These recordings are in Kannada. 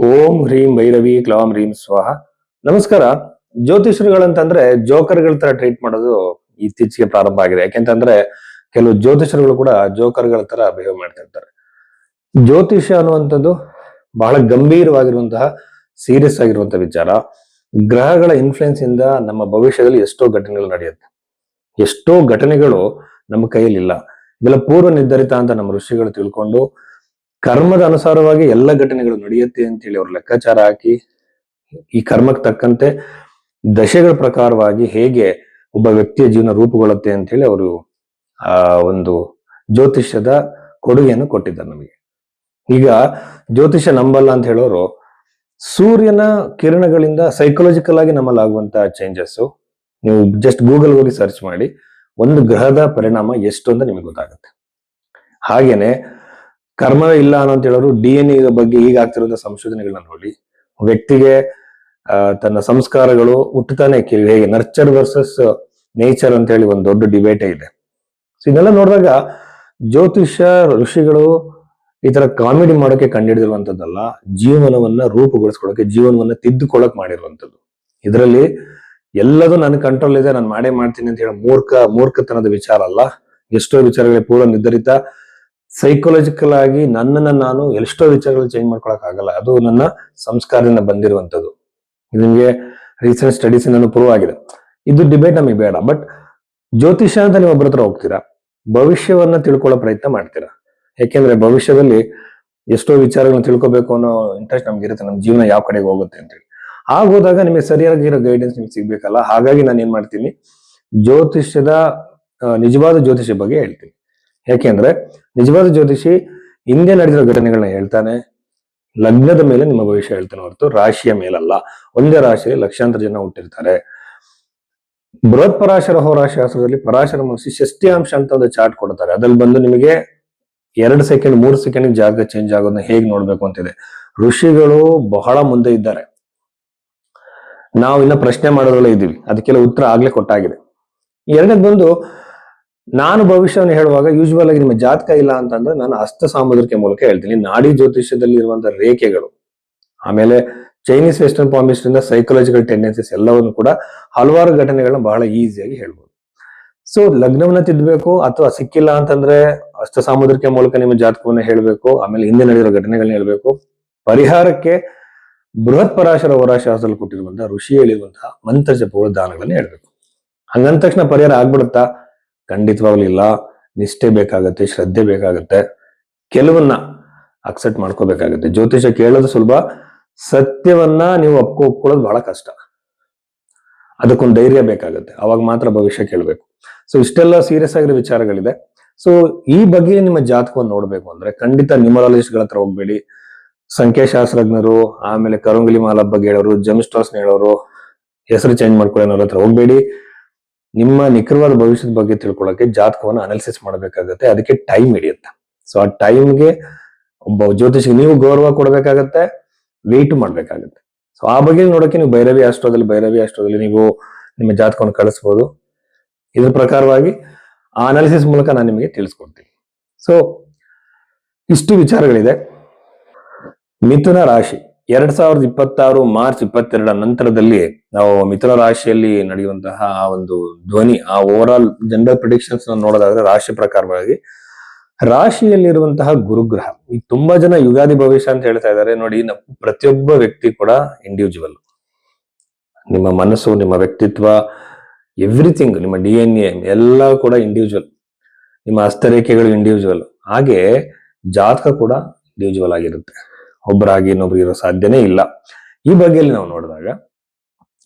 ಓಂ ಹ್ರೀಂ ಭೈರವಿ ಕ್ಲೌಂ ಹ್ರೀಂ ಸ್ವಾಹ. ನಮಸ್ಕಾರ. ಜ್ಯೋತಿಷರುಗಳಂತಂದ್ರೆ ಜೋಕರ್ಗಳ ತರ ಟ್ರೀಟ್ ಮಾಡೋದು ಇತ್ತೀಚೆಗೆ ಪ್ರಾರಂಭ ಆಗಿದೆ. ಯಾಕೆಂತಂದ್ರೆ ಕೆಲವು ಜ್ಯೋತಿಷರುಗಳು ಕೂಡ ಜೋಕರ್ಗಳ ತರ ಬಿಹೇವ್ ಮಾಡ್ತಾ ಇರ್ತಾರೆ. ಜ್ಯೋತಿಷ್ಯ ಅನ್ನುವಂಥದ್ದು ಬಹಳ ಗಂಭೀರವಾಗಿರುವಂತಹ ಸೀರಿಯಸ್ ಆಗಿರುವಂತಹ ವಿಚಾರ. ಗ್ರಹಗಳ ಇನ್ಫ್ಲುಯೆನ್ಸ್ ಇಂದ ನಮ್ಮ ಭವಿಷ್ಯದಲ್ಲಿ ಎಷ್ಟೋ ಘಟನೆಗಳು ನಡೆಯುತ್ತೆ. ಎಷ್ಟೋ ಘಟನೆಗಳು ನಮ್ಮ ಕೈಯಲ್ಲಿ ಇಲ್ಲ. ಇವೆಲ್ಲ ಪೂರ್ವ ನಿರ್ಧರಿತ ಅಂತ ನಮ್ಮ ಋಷಿಗಳು ತಿಳ್ಕೊಂಡು ಕರ್ಮದ ಅನುಸಾರವಾಗಿ ಎಲ್ಲ ಘಟನೆಗಳು ನಡೆಯುತ್ತೆ ಅಂತ ಹೇಳಿ ಅವ್ರು ಲೆಕ್ಕಾಚಾರ ಹಾಕಿ ಈ ಕರ್ಮಕ್ಕೆ ತಕ್ಕಂತೆ ದಶೆಗಳ ಪ್ರಕಾರವಾಗಿ ಹೇಗೆ ಒಬ್ಬ ವ್ಯಕ್ತಿಯ ಜೀವನ ರೂಪುಗೊಳ್ಳುತ್ತೆ ಅಂತ ಹೇಳಿ ಅವರು ಆ ಒಂದು ಜ್ಯೋತಿಷ್ಯದ ಕೊಡುಗೆಯನ್ನು ಕೊಟ್ಟಿದ್ದಾರೆ ನಮಗೆ. ಈಗ ಜ್ಯೋತಿಷ್ಯ ನಂಬಲ್ಲ ಅಂತ ಹೇಳೋರು ಸೂರ್ಯನ ಕಿರಣಗಳಿಂದ ಸೈಕಲಾಜಿಕಲ್ ಆಗಿ ನಮ್ಮಲ್ಲಿ ಆಗುವಂತಹ ಚೇಂಜಸ್ ನೀವು ಜಸ್ಟ್ ಗೂಗಲ್ ಹೋಗಿ ಸರ್ಚ್ ಮಾಡಿ ಒಂದು ಗ್ರಹದ ಪರಿಣಾಮ ಎಷ್ಟು ಅಂತ ನಿಮಗೆ ಗೊತ್ತಾಗುತ್ತೆ. ಹಾಗೇನೆ ಕರ್ಮವೇ ಇಲ್ಲ ಅಂತ ಹೇಳೋರು DNA ಬಗ್ಗೆ ಈಗ ಆಗ್ತಿರೋ ಸಂಶೋಧನೆಗಳನ್ನ ನೋಡಿ ವ್ಯಕ್ತಿಗೆ ತನ್ನ ಸಂಸ್ಕಾರಗಳು ಹುಟ್ಟುತ್ತಾನೆ ಹೇಗೆ ನರ್ಚರ್ ವರ್ಸಸ್ ನೇಚರ್ ಅಂತ ಹೇಳಿ ಒಂದು ದೊಡ್ಡ ಡಿಬೇಟೇ ಇದೆ. ಸೊ ಇದೆಲ್ಲ ನೋಡಿದಾಗ ಜ್ಯೋತಿಷ್ಯ ಋಷಿಗಳು ಈ ತರ ಕಾಮಿಡಿ ಮಾಡೋಕೆ ಕಂಡುಹಿಡಿದಿರುವಂತದ್ದಲ್ಲ, ಜೀವನವನ್ನ ರೂಪುಗೊಳಿಸ್ಕೊಳ್ಳೋಕೆ, ಜೀವನವನ್ನ ತಿದ್ದುಕೊಳ್ಳಕ್ ಮಾಡಿರುವಂತದ್ದು. ಇದರಲ್ಲಿ ಎಲ್ಲದೂ ನನ್ನ ಕಂಟ್ರೋಲ್ ಇದೆ, ನಾನು ಮಾಡೇ ಮಾಡ್ತೀನಿ ಅಂತ ಹೇಳೋ ಮೂರ್ಖತನದ ವಿಚಾರ ಅಲ್ಲ. ಎಷ್ಟೋ ವಿಚಾರಗಳಿಗೆ ಪೂರ್ವ ನಿರ್ಧರಿತ ಸೈಕಲಾಜಿಕಲ್ ಆಗಿ ನನ್ನನ್ನ ನಾನು ಎಷ್ಟೋ ವಿಚಾರಗಳು ಚೇಂಜ್ ಮಾಡ್ಕೊಳಕ್ ಆಗಲ್ಲ. ಅದು ನನ್ನ ಸಂಸ್ಕಾರದಿಂದ ಬಂದಿರುವಂತದ್ದು. ನಿಮ್ಗೆ ರೀಸೆಂಟ್ ಸ್ಟಡೀಸ್ ಇಂದ ಪ್ರೂವ್ ಆಗಿದೆ. ಇದು ಡಿಬೇಟ್ ನಮಗೆ ಬೇಡ. ಬಟ್ ಜ್ಯೋತಿಷ್ಯ ಅಂತ ನೀವು ಒಬ್ಬರ ಹತ್ರ ಹೋಗ್ತೀರಾ, ಭವಿಷ್ಯವನ್ನ ತಿಳ್ಕೊಳ್ಳೋ ಪ್ರಯತ್ನ ಮಾಡ್ತೀರಾ. ಯಾಕೆಂದ್ರೆ ಭವಿಷ್ಯದಲ್ಲಿ ಎಷ್ಟೋ ವಿಚಾರಗಳನ್ನ ತಿಳ್ಕೊಬೇಕು ಅನ್ನೋ ಇಂಟ್ರೆಸ್ಟ್ ನಮ್ಗೆ ಇರುತ್ತೆ, ನಮ್ಮ ಜೀವನ ಯಾವ ಕಡೆಗೆ ಹೋಗುತ್ತೆ ಅಂತ ಹೇಳಿ. ಹೋದಾಗ ನಿಮಗೆ ಸರಿಯಾಗಿರೋ ಗೈಡೆನ್ಸ್ ನಿಮ್ಗೆ ಸಿಗ್ಬೇಕಲ್ಲ. ಹಾಗಾಗಿ ನಾನು ಏನ್ ಮಾಡ್ತೀನಿ, ಜ್ಯೋತಿಷ್ಯದ ನಿಜವಾದ ಜ್ಯೋತಿಷ್ಯ ಬಗ್ಗೆ ಹೇಳ್ತೀನಿ. ಯಾಕೆಂದ್ರೆ ನಿಜವಾದ ಜ್ಯೋತಿಷಿ ಹಿಂದೆ ನಡೆದಿರೋ ಘಟನೆಗಳನ್ನ ಹೇಳ್ತಾನೆ, ಲಗ್ನದ ಮೇಲೆ ನಿಮ್ಮ ಭವಿಷ್ಯ ಹೇಳ್ತಾನೆ ಹೊರತು ರಾಶಿಯ ಮೇಲಲ್ಲ. ಒಂದೇ ರಾಶಿಯಲ್ಲಿ ಲಕ್ಷಾಂತರ ಜನ ಹುಟ್ಟಿರ್ತಾರೆ. ಬೃಹತ್ ಪರಾಶರ ಹೋರಾಶಾಸ್ತ್ರದಲ್ಲಿ ಪರಾಶರ ಮಹರ್ಷಿ ಷಷ್ಠ್ಯಾಂಶ ಅಂತ ಒಂದು ಚಾರ್ಟ್ ಕೊಡ್ತಾರೆ. ಅದ್ರಲ್ಲಿ ಬಂದು ನಿಮಗೆ 2 ಸೆಕೆಂಡ್ 3 ಸೆಕೆಂಡ್ ಜಾಗ ಚೇಂಜ್ ಆಗೋದನ್ನ ಹೇಗೆ ನೋಡ್ಬೇಕು ಅಂತಿದೆ. ಋಷಿಗಳು ಬಹಳ ಮುಂದೆ ಇದ್ದಾರೆ, ನಾವು ಇನ್ನ ಪ್ರಶ್ನೆ ಮಾಡೋದ್ರಲ್ಲೇ ಇದ್ದೀವಿ. ಅದಕ್ಕೆಲ್ಲ ಉತ್ತರ ಆಗ್ಲೇ ಕೊಟ್ಟಾಗಿದೆ. ಎರಡನೇದು ಬಂದು, ನಾನು ಭವಿಷ್ಯವನ್ನು ಹೇಳುವಾಗ ಯೂಶುವಲ್ ಆಗಿ ನಿಮ್ಮ ಜಾತಕ ಇಲ್ಲ ಅಂತಂದ್ರೆ ನಾನು ಹಸ್ತ ಸಾಮುದ್ರಿಕೆ ಮೂಲಕ ಹೇಳ್ತೀನಿ. ನಾಡಿ ಜ್ಯೋತಿಷ್ಯದಲ್ಲಿ ಇರುವಂತಹ ರೇಖೆಗಳು, ಆಮೇಲೆ ಚೈನೀಸ್ ವೆಸ್ಟರ್ನ್ ಪಾಮಿಸ್ಟ್ರಿ ಇಂದ ಸೈಕಲಾಜಿಕಲ್ ಟೆಂಡೆನ್ಸೀಸ್ ಎಲ್ಲವನ್ನು ಕೂಡ ಹಲವಾರು ಘಟನೆಗಳನ್ನ ಬಹಳ ಈಸಿಯಾಗಿ ಹೇಳ್ಬೋದು. ಸೊ ಲಗ್ನವನ್ನ ತಿದ್ದಬೇಕು ಅಥವಾ ಸಿಕ್ಕಿಲ್ಲ ಅಂತಂದ್ರೆ ಹಸ್ತ ಸಾಮುದ್ರಿಕೆ ಮೂಲಕ ನಿಮ್ಮ ಜಾತಕವನ್ನ ಹೇಳ್ಬೇಕು. ಆಮೇಲೆ ಹಿಂದೆ ನಡೆದಿರೋ ಘಟನೆಗಳನ್ನ ಹೇಳ್ಬೇಕು. ಪರಿಹಾರಕ್ಕೆ ಬೃಹತ್ ಪರಾಶರ ಹೋರಾಶಾಸ್ತ್ರದಲ್ಲಿ ಕೊಟ್ಟಿರುವಂತಹ ಋಷಿ ಹೇಳಿರುವಂತಹ ಮಂತ್ರ ಜಪಗಳ ದಾನಗಳನ್ನ ಹೇಳ್ಬೇಕು. ಹಂಗಂದ ತಕ್ಷಣ ಪರಿಹಾರ ಆಗ್ಬಿಡುತ್ತಾ? ಖಂಡಿತವಾಗ್ಲೂ ಇಲ್ಲ. ನಿಷ್ಠೆ ಬೇಕಾಗತ್ತೆ, ಶ್ರದ್ಧೆ ಬೇಕಾಗತ್ತೆ, ಕೆಲವನ್ನ ಅಕ್ಸೆಪ್ಟ್ ಮಾಡ್ಕೋಬೇಕಾಗತ್ತೆ. ಜ್ಯೋತಿಷ ಕೇಳೋದು ಸುಲಭ, ಸತ್ಯವನ್ನ ನೀವು ಒಪ್ಕೊಳ್ಳೋದು ಬಹಳ ಕಷ್ಟ. ಅದಕ್ಕೊಂದು ಧೈರ್ಯ ಬೇಕಾಗುತ್ತೆ, ಅವಾಗ ಮಾತ್ರ ಭವಿಷ್ಯ ಕೇಳಬೇಕು. ಸೊ ಇಷ್ಟೆಲ್ಲ ಸೀರಿಯಸ್ ಆಗಿರೋ ವಿಚಾರಗಳಿದೆ. ಸೊ ಈ ಬಗ್ಗೆ ನಿಮ್ಮ ಜಾತಕವನ್ನು ನೋಡ್ಬೇಕು ಅಂದ್ರೆ ಖಂಡಿತ ನ್ಯೂಮರಾಲಜಿಸ್ಟ್ ಗಳ ಹತ್ರ ಹೋಗ್ಬೇಡಿ. ಸಂಖ್ಯಾಶಾಸ್ತ್ರಜ್ಞರು, ಆಮೇಲೆ ಕರಂಗುಲಿ ಮಾಲ ಬಗ್ಗೆ ಹೇಳೋರು, ಜಮ್ಸ್ಟಾಸ್ ಹೇಳೋರು, ಹೆಸರು ಚೇಂಜ್ ಮಾಡ್ಕೊಳ್ಳೋರ ಹತ್ರ ಹೋಗ್ಬೇಡಿ. ನಿಮ್ಮ ನಿಖರವಾದ ಭವಿಷ್ಯದ ಬಗ್ಗೆ ತಿಳ್ಕೊಳ್ಳೋಕೆ ಜಾತಕವನ್ನು ಅನಾಲಿಸಿಸ್ ಮಾಡಬೇಕಾಗತ್ತೆ. ಅದಕ್ಕೆ ಟೈಮ್ ಹಿಡಿಯುತ್ತೆ. ಸೊ ಆ ಟೈಮ್ಗೆ ಒಬ್ಬ ಜ್ಯೋತಿಷಿಗೆ ನೀವು ಗೌರವ ಕೊಡ್ಬೇಕಾಗತ್ತೆ, ವೆಯ್ಟ್ ಮಾಡ್ಬೇಕಾಗತ್ತೆ. ಸೊ ಆ ಬಗ್ಗೆ ನೋಡೋಕೆ ನೀವು ಭೈರವಿ ಅಷ್ಟೋದಲ್ಲಿ ನೀವು ನಿಮ್ಮ ಜಾತಕವನ್ನು ಕಳಿಸ್ಬೋದು. ಇದ್ರ ಪ್ರಕಾರವಾಗಿ ಆ ಅನಾಲಿಸಿಸ್ ಮೂಲಕ ನಾನು ನಿಮಗೆ ತಿಳಿಸ್ಕೊಡ್ತೀನಿ. ಸೊ ಇಷ್ಟು ವಿಚಾರಗಳಿದೆ. ಮಿಥುನ ರಾಶಿ 2026 ಮಾರ್ಚ್ 22 ನಂತರದಲ್ಲಿ ನಾವು ಮಿಥುನ ರಾಶಿಯಲ್ಲಿ ನಡೆಯುವಂತಹ ಆ ಒಂದು ಧ್ವನಿ, ಆ ಓವರ್ ಆಲ್ ಜನರಲ್ ಪ್ರಿಡಿಕ್ಷನ್ಸ್ ನೋಡೋದಾದ್ರೆ ರಾಶಿ ಪ್ರಕಾರವಾಗಿ ರಾಶಿಯಲ್ಲಿರುವಂತಹ ಗುರುಗ್ರಹ, ಈಗ ತುಂಬಾ ಜನ ಯುಗಾದಿ ಭವಿಷ್ಯ ಅಂತ ಹೇಳ್ತಾ ಇದ್ದಾರೆ. ನೋಡಿ, ಪ್ರತಿಯೊಬ್ಬ ವ್ಯಕ್ತಿ ಕೂಡ ಇಂಡಿವಿಜುವಲ್. ನಿಮ್ಮ ಮನಸ್ಸು, ನಿಮ್ಮ ವ್ಯಕ್ತಿತ್ವ, ಎವ್ರಿಥಿಂಗ್, ನಿಮ್ಮ DNA ಎಲ್ಲ ಕೂಡ ಇಂಡಿವಿಜುವಲ್. ನಿಮ್ಮ ಹಸ್ತರೇಖೆಗಳು ಇಂಡಿವಿಜುವಲ್. ಹಾಗೆ ಜಾತಕ ಕೂಡ ಇಂಡಿವಿಜುವಲ್ ಆಗಿರುತ್ತೆ. ಒಬ್ಬರಾಗಿ ಇನ್ನೊಬ್ರು ಇರೋ ಸಾಧ್ಯನೇ ಇಲ್ಲ. ಈ ಬಗ್ಗೆಯಲ್ಲಿ ನಾವು ನೋಡಿದಾಗ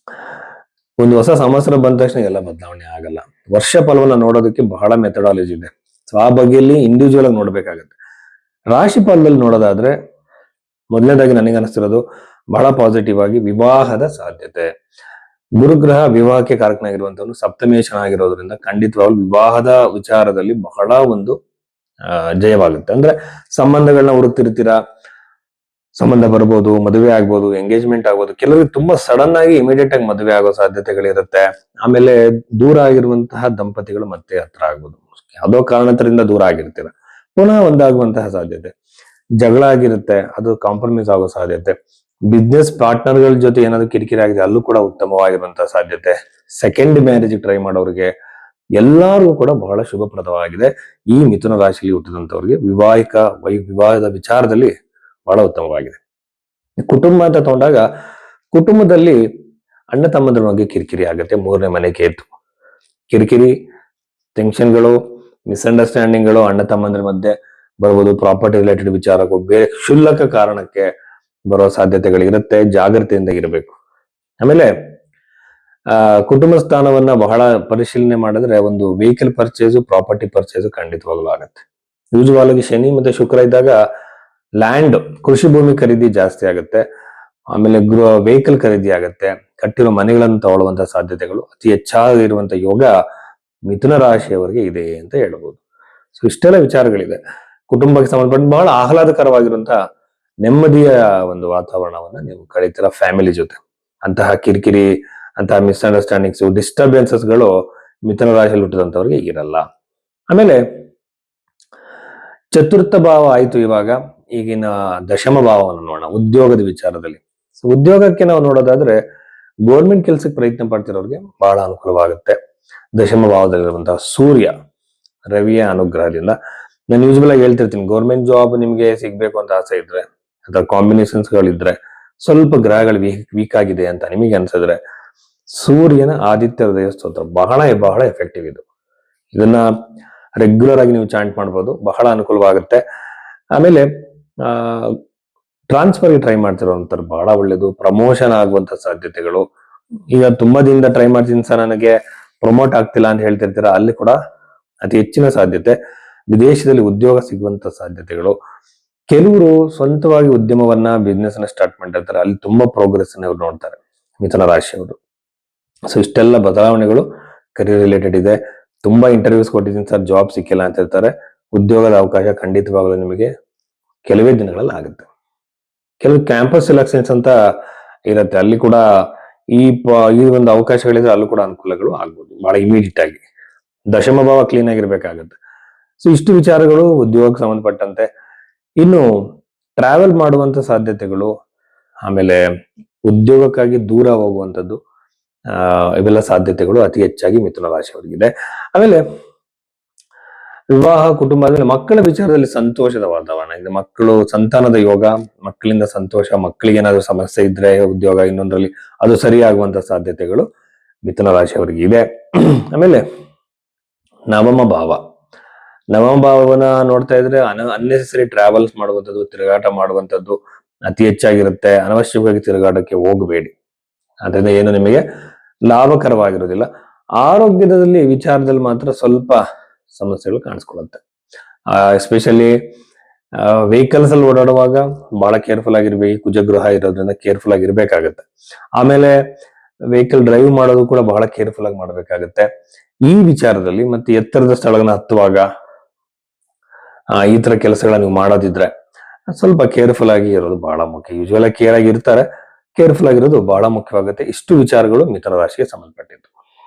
ಒಂದು ಹೊಸ ಸಂವತ್ಸರ ಬಂದ ತಕ್ಷಣ ಎಲ್ಲ ಬದಲಾವಣೆ ಆಗಲ್ಲ. ವರ್ಷ ಫಲವನ್ನ ನೋಡೋದಕ್ಕೆ ಬಹಳ ಮೆಥಡಾಲಜಿ ಇದೆ. ಸೊ ಆ ಬಗ್ಗೆಯಲ್ಲಿ ಇಂಡಿವಿಜುವಲ್ ಆಗಿ ನೋಡ್ಬೇಕಾಗತ್ತೆ. ರಾಶಿ ಫಲದಲ್ಲಿ ನೋಡೋದಾದ್ರೆ ಮೊದಲನೇದಾಗಿ ನನಗೆ ಅನಿಸ್ತಿರೋದು ಬಹಳ ಪಾಸಿಟಿವ್ ಆಗಿ ವಿವಾಹದ ಸಾಧ್ಯತೆ. ಗುರುಗ್ರಹ ವಿವಾಹಕ್ಕೆ ಕಾರಕನಾಗಿರುವಂತವನು ಸಪ್ತಮಿಯೇ ಚೆನ್ನಾಗಿರೋದ್ರಿಂದ ಖಂಡಿತವಾಗ್ಲೂ ವಿವಾಹದ ವಿಚಾರದಲ್ಲಿ ಬಹಳ ಒಂದು ಜಯವಾಗುತ್ತೆ. ಅಂದ್ರೆ ಸಂಬಂಧಗಳನ್ನ ಹುಡುಕ್ತಿರ್ತೀರಾ, ಸಂಬಂಧ ಬರ್ಬೋದು, ಮದುವೆ ಆಗ್ಬೋದು, ಎಂಗೇಜ್ಮೆಂಟ್ ಆಗ್ಬೋದು. ಕೆಲವರಿಗೆ ತುಂಬಾ ಸಡನ್ ಆಗಿ ಇಮಿಡಿಯೇಟ್ ಆಗಿ ಮದುವೆ ಆಗೋ ಸಾಧ್ಯತೆಗಳಿರುತ್ತೆ. ಆಮೇಲೆ ದೂರ ಆಗಿರುವಂತಹ ದಂಪತಿಗಳು ಮತ್ತೆ ಹತ್ರ ಆಗ್ಬೋದು. ಯಾವುದೋ ಕಾರಣದಿಂದ ದೂರ ಆಗಿರ್ತೀರ, ಪುನಃ ಒಂದಾಗುವಂತಹ ಸಾಧ್ಯತೆ. ಜಗಳ ಆಗಿರುತ್ತೆ, ಅದು ಕಾಂಪ್ರಮೈಸ್ ಆಗೋ ಸಾಧ್ಯತೆ. ಬಿಸ್ನೆಸ್ ಪಾರ್ಟ್ನರ್ಗಳ ಜೊತೆ ಏನಾದ್ರು ಕಿರಿಕಿರಿ ಆಗಿದೆ ಅಲ್ಲೂ ಕೂಡ ಉತ್ತಮವಾಗಿರುವಂತಹ ಸಾಧ್ಯತೆ. ಸೆಕೆಂಡ್ ಮ್ಯಾರೇಜ್ ಟ್ರೈ ಮಾಡೋರಿಗೆ ಎಲ್ಲರಿಗೂ ಕೂಡ ಬಹಳ ಶುಭಪ್ರದವಾಗಿದೆ. ಈ ಮಿಥುನ ರಾಶಿಯಲ್ಲಿ ಹುಟ್ಟಿದಂತವ್ರಿಗೆ ವಿವಾಹದ ವಿಚಾರದಲ್ಲಿ ಬಹಳ ಉತ್ತಮವಾಗಿದೆ. ಕುಟುಂಬ ಅಂತ ತಗೊಂಡಾಗ ಕುಟುಂಬದಲ್ಲಿ ಅಣ್ಣ ತಮ್ಮಂದ್ರ ಬಗ್ಗೆ ಕಿರಿಕಿರಿ ಆಗುತ್ತೆ. 3ನೇ ಮನೆ ಕೇತು, ಕಿರಿಕಿರಿ, ಟೆನ್ಷನ್ಗಳು, ಮಿಸ್ಅಂಡರ್ಸ್ಟ್ಯಾಂಡಿಂಗ್ಗಳು ಅಣ್ಣ ತಮ್ಮಂದ್ರ ಮಧ್ಯೆ ಬರ್ಬೋದು. ಪ್ರಾಪರ್ಟಿ ರಿಲೇಟೆಡ್ ವಿಚಾರಕ್ಕೂ ಬೇರೆ ಕ್ಷುಲ್ಲಕ ಕಾರಣಕ್ಕೆ ಬರೋ ಸಾಧ್ಯತೆಗಳಿರುತ್ತೆ. ಜಾಗ್ರತೆಯಿಂದ ಇರಬೇಕು. ಆಮೇಲೆ ಕುಟುಂಬ ಸ್ಥಾನವನ್ನ ಬಹಳ ಪರಿಶೀಲನೆ ಮಾಡಿದ್ರೆ ಒಂದು ವೆಹಿಕಲ್ ಪರ್ಚೇಸು, ಪ್ರಾಪರ್ಟಿ ಪರ್ಚೇಸು ಖಂಡಿತವಾಗ್ಲೂ ಆಗುತ್ತೆ. ಯೂಶುವಲ್ ಆಗಿ ಶನಿ ಮತ್ತೆ ಶುಕ್ರ ಇದ್ದಾಗ ಲ್ಯಾಂಡ್, ಕೃಷಿ ಭೂಮಿ ಖರೀದಿ ಜಾಸ್ತಿ ಆಗುತ್ತೆ. ಆಮೇಲೆ ವೆಹಿಕಲ್ ಖರೀದಿ ಆಗುತ್ತೆ. ಕಟ್ಟಿರೋ ಮನೆಗಳನ್ನು ತಗೊಳ್ಳುವಂತಹ ಸಾಧ್ಯತೆಗಳು ಅತಿ ಹೆಚ್ಚಾಗಿರುವಂತಹ ಯೋಗ ಮಿಥುನ ರಾಶಿಯವರಿಗೆ ಇದೆ ಅಂತ ಹೇಳ್ಬೋದು. ಸೊ ಇಷ್ಟೆಲ್ಲ ವಿಚಾರಗಳಿದೆ. ಕುಟುಂಬಕ್ಕೆ ಸಂಬಂಧಪಟ್ಟ ಬಹಳ ಆಹ್ಲಾದಕರವಾಗಿರುವಂತಹ ನೆಮ್ಮದಿಯ ಒಂದು ವಾತಾವರಣವನ್ನ ನೀವು ಕಳೀತೀರ ಫ್ಯಾಮಿಲಿ ಜೊತೆ. ಅಂತಹ ಕಿರಿಕಿರಿ, ಅಂತಹ ಮಿಸ್ಅಂಡರ್ಸ್ಟ್ಯಾಂಡಿಂಗ್ಸ್, ಡಿಸ್ಟರ್ಬೆನ್ಸಸ್ಗಳು ಮಿಥುನ ರಾಶಿಯಲ್ಲಿ ಹುಟ್ಟಿದಂಥವ್ರಿಗೆ ಇರಲ್ಲ. ಆಮೇಲೆ ಚತುರ್ಥ ಭಾವ ಆಯ್ತು. ಇವಾಗ ಈಗಿನ ದಶಮ ಭಾವವನ್ನು ನೋಡೋಣ ಉದ್ಯೋಗದ ವಿಚಾರದಲ್ಲಿ. ಸೊ ಉದ್ಯೋಗಕ್ಕೆ ನಾವು ನೋಡೋದಾದ್ರೆ ಗೋರ್ಮೆಂಟ್ ಕೆಲ್ಸಕ್ಕೆ ಪ್ರಯತ್ನ ಪಡ್ತಿರೋರಿಗೆ ಬಹಳ ಅನುಕೂಲವಾಗುತ್ತೆ. ದಶಮ ಭಾವದಲ್ಲಿರುವಂತಹ ಸೂರ್ಯ, ರವಿಯ ಅನುಗ್ರಹದಿಂದ. ನಾನು ಯೂಸ್ವಲ್ ಆಗಿ ಹೇಳ್ತಿರ್ತೀನಿ, ಗೌರ್ಮೆಂಟ್ ಜಾಬ್ ನಿಮ್ಗೆ ಸಿಗ್ಬೇಕು ಅಂತ ಆಸೆ ಇದ್ರೆ ಅಥವಾ ಕಾಂಬಿನೇಷನ್ಸ್ ಗಳಿದ್ರೆ, ಸ್ವಲ್ಪ ಗ್ರಹಗಳು ವೀಕ್ ಆಗಿದೆ ಅಂತ ನಿಮಗೆ ಅನ್ಸಿದ್ರೆ, ಸೂರ್ಯನ ಆದಿತ್ಯ ಹೃದಯ ಸ್ತೋತ್ರ ಬಹಳ ಬಹಳ ಎಫೆಕ್ಟಿವ್ ಇದು. ಇದನ್ನ ರೆಗ್ಯುಲರ್ ಆಗಿ ನೀವು ಚಾಂಟ್ ಮಾಡ್ಬೋದು, ಬಹಳ ಅನುಕೂಲವಾಗುತ್ತೆ. ಆಮೇಲೆ ಟ್ರಾನ್ಸ್ಫರ್ಗೆ ಟ್ರೈ ಮಾಡ್ತಿರೋಂಥವ್ರು ಬಹಳ ಒಳ್ಳೇದು. ಪ್ರಮೋಷನ್ ಆಗುವಂತ ಸಾಧ್ಯತೆಗಳು. ಈಗ ತುಂಬಾ ದಿನದಿಂದ ಟ್ರೈ ಮಾಡ್ತೀನಿ ಸರ್, ನನಗೆ ಪ್ರಮೋಟ್ ಆಗ್ತಿಲ್ಲ ಅಂತ ಹೇಳ್ತಿರ್ತೀರ, ಅಲ್ಲಿ ಕೂಡ ಅತಿ ಹೆಚ್ಚಿನ ಸಾಧ್ಯತೆ. ವಿದೇಶದಲ್ಲಿ ಉದ್ಯೋಗ ಸಿಗುವಂತ ಸಾಧ್ಯತೆಗಳು. ಕೆಲವರು ಸ್ವಂತವಾಗಿ ಉದ್ಯಮವನ್ನ, ಬಿಸ್ನೆಸ್ ನ ಸ್ಟಾರ್ಟ್ ಮಾಡಿರ್ತಾರೆ, ಅಲ್ಲಿ ತುಂಬಾ ಪ್ರೋಗ್ರೆಸ್ ಅನ್ನ ಇವ್ರು ನೋಡ್ತಾರೆ ಮಿಥುನ ರಾಶಿಯವರು. ಸೊ ಇಷ್ಟೆಲ್ಲ ಬದಲಾವಣೆಗಳು ಕರಿಯರ್ ರಿಲೇಟೆಡ್ ಇದೆ. ತುಂಬಾ ಇಂಟರ್ವ್ಯೂಸ್ ಕೊಟ್ಟಿದ್ದೀನಿ ಸರ್, ಜಾಬ್ ಸಿಕ್ಕಿಲ್ಲ ಅಂತ ಹೇಳ್ತಾರೆ. ಉದ್ಯೋಗದ ಅವಕಾಶ ಖಂಡಿತವಾಗಲೂ ನಿಮಗೆ ಕೆಲವೇ ದಿನಗಳಲ್ಲಿ ಆಗುತ್ತೆ. ಕೆಲವು ಕ್ಯಾಂಪಸ್ ಸೆಲೆಕ್ಷನ್ಸ್ ಅಂತ ಇರುತ್ತೆ, ಅಲ್ಲಿ ಕೂಡ ಈ ಒಂದು ಅವಕಾಶಗಳಿದ್ರೆ ಅಲ್ಲೂ ಕೂಡ ಅನುಕೂಲಗಳು ಆಗ್ಬೋದು ಬಹಳ ಇಮಿಡಿಯೇಟ್ ಆಗಿ. ದಶಮ ಭಾವ ಕ್ಲೀನ್ ಆಗಿರ್ಬೇಕಾಗತ್ತೆ. ಸೊ ಇಷ್ಟು ವಿಚಾರಗಳು ಉದ್ಯೋಗಕ್ಕೆ ಸಂಬಂಧಪಟ್ಟಂತೆ. ಇನ್ನು ಟ್ರಾವೆಲ್ ಮಾಡುವಂತ ಸಾಧ್ಯತೆಗಳು, ಆಮೇಲೆ ಉದ್ಯೋಗಕ್ಕಾಗಿ ದೂರ ಹೋಗುವಂಥದ್ದು, ಇವೆಲ್ಲ ಸಾಧ್ಯತೆಗಳು ಅತಿ ಹೆಚ್ಚಾಗಿ ಮಿಥುನ ರಾಶಿಯವರಿಗಿದೆ. ಆಮೇಲೆ ವಿವಾಹ, ಕುಟುಂಬ, ಆದ್ಮೇಲೆ ಮಕ್ಕಳ ವಿಚಾರದಲ್ಲಿ ಸಂತೋಷದ ವಾತಾವರಣ ಇದೆ. ಮಕ್ಕಳು, ಸಂತಾನದ ಯೋಗ, ಮಕ್ಕಳಿಂದ ಸಂತೋಷ, ಮಕ್ಕಳಿಗೆ ಏನಾದ್ರು ಸಮಸ್ಯೆ ಇದ್ರೆ ಉದ್ಯೋಗ ಇನ್ನೊಂದರಲ್ಲಿ ಅದು ಸರಿಯಾಗುವಂತ ಸಾಧ್ಯತೆಗಳು ಮಿಥುನ ರಾಶಿಯವರಿಗೆ ಇದೆ. ಆಮೇಲೆ ನವಮ ಭಾವವನ್ನ ನೋಡ್ತಾ ಇದ್ರೆ ಅನ್ನೆಸೆಸರಿ ಟ್ರಾವೆಲ್ಸ್ ಮಾಡುವಂಥದ್ದು, ತಿರುಗಾಟ ಮಾಡುವಂಥದ್ದು ಅತಿ ಹೆಚ್ಚಾಗಿರುತ್ತೆ. ಅನವಶ್ಯಕವಾಗಿ ತಿರುಗಾಟಕ್ಕೆ ಹೋಗಬೇಡಿ, ಅದರಿಂದ ಏನು ನಿಮಗೆ ಲಾಭಕರವಾಗಿರೋದಿಲ್ಲ. ಆರೋಗ್ಯದಲ್ಲಿ ವಿಚಾರದಲ್ಲಿ ಮಾತ್ರ ಸ್ವಲ್ಪ ಸಮಸ್ಯೆಗಳು ಕಾಣಿಸ್ಕೊಳ್ಳುತ್ತೆ. ಎಸ್ಪೆಷಲಿ ವೆಹಿಕಲ್ಸ್ ಅಲ್ಲಿ ಓಡಾಡುವಾಗ ಬಹಳ ಕೇರ್ಫುಲ್ ಆಗಿರ್ಬೇಕು. ಕುಜಗೃಹ ಇರೋದ್ರಿಂದ ಕೇರ್ಫುಲ್ ಆಗಿರ್ಬೇಕಾಗತ್ತೆ. ಆಮೇಲೆ ವೆಹಿಕಲ್ ಡ್ರೈವ್ ಮಾಡೋದು ಕೂಡ ಬಹಳ ಕೇರ್ಫುಲ್ ಆಗಿ ಮಾಡ್ಬೇಕಾಗತ್ತೆ ಈ ವಿಚಾರದಲ್ಲಿ. ಮತ್ತೆ ಎತ್ತರದ ಸ್ಥಳಗಳನ್ನ ಹತ್ತುವಾಗ ಈ ತರ ಕೆಲಸಗಳನ್ನ ನೀವು ಮಾಡೋದಿದ್ರೆ ಸ್ವಲ್ಪ ಕೇರ್ಫುಲ್ ಆಗಿ ಇರೋದು ಬಹಳ ಮುಖ್ಯ. ಯೂಶುವಲ್ ಆಗಿ ಕೇರ್ ಆಗಿ ಇರ್ತಾರೆ, ಕೇರ್ಫುಲ್ ಆಗಿರೋದು ಬಹಳ ಮುಖ್ಯವಾಗುತ್ತೆ. ಇಷ್ಟು ವಿಚಾರಗಳು ಮಿಥುನ ರಾಶಿಗೆ ಸಂಬಂಧಪಟ್ಟಿದ್ದು.